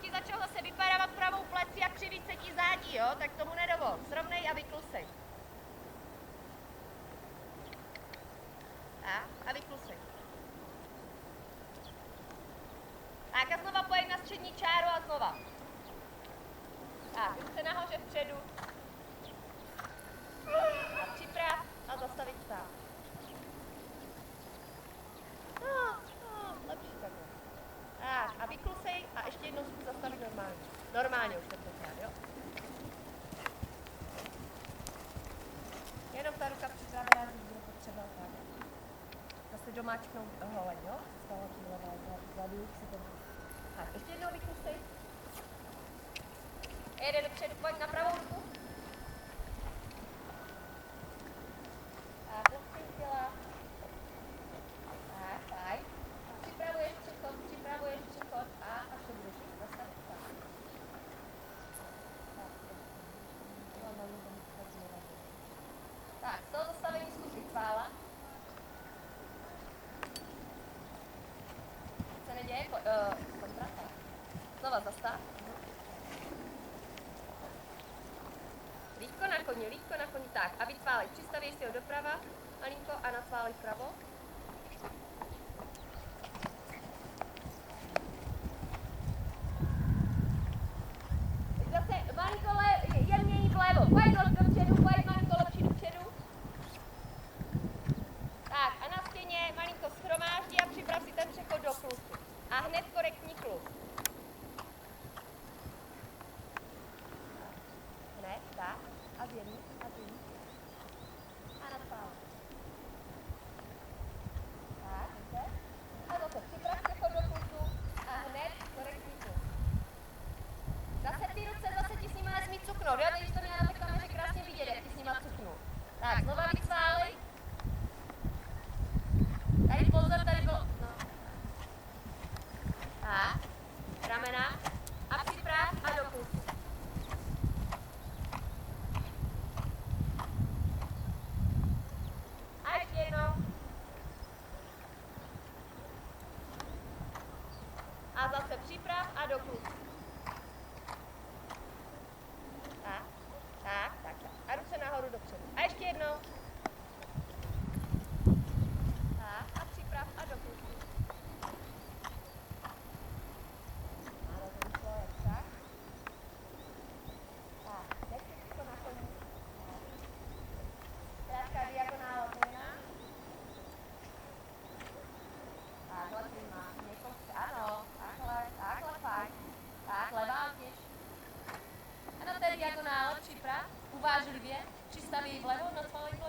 ti začal zase vypadávat pravou pleci a křivit se ti zádí, jo? Tak tomu nedovol. Srovnej a vyklusej. A vyklusej. Tak a znova pojď na střední čáru a znova. Tak, ruce nahoře vpředu. A připrav a zastavit stát. Lepší takhle. Tak, a vyklusej a ještě jednou zkus zastavit normálně. Normálně už tentokrát, jo? Jenom ta ruka připravená, když bude potřeba, tak. Zase domáčknout holeň, jo? Stala tu levá vzadu, si to... Tak, ještě jednou vyklusej. Jede dopředu, pojď na pravou ruku. Tak, lehkej těla. Tak, fajn. Připravuješ přechod a až to budeš jít, zastavit tak. Tak, z toho zastavení zkus vychvála. Co se neděje? Kontrata. Znova zastav. Lítko na koni, tak. A vytválej. Přistavíš si ho doprava, malinko, a natválej vpravo. Zase malinko jemněji vlevo. Pojď dopředu, pojď malinko lepší dopředu. Tak a na stěně malinko shromáždí a připrav si ten přechod do klusu. A hned korektní klus. Hned, tak. A zjemni. A natválej. Tak, dobře. A zase připrav přechod do klusu a hned korektní klus. Zase ty ruce, zase ti s nima nesmí cuknout, jo? Když to měla na té kameře krásně vidět, jak ti s nima cuknu. Tak, znova vycválej. Tady pozor, tady bylo... No. Tak, ramena. A připrav a do klusu. A ještě jednou. A zase připrav a do klusu. Tak. A ruce nahoru dopředu. A ještě jednou. Tak, a připrav a do klusu. A rozumí člověk, tak. Tak, nechci na koni. Krátká diagonála pojna. Takhle prima. Ano, takhle fajn. Tak, levá těž. A na té diagonále připrav, uvážlivě, přistaví vlevo na spalení.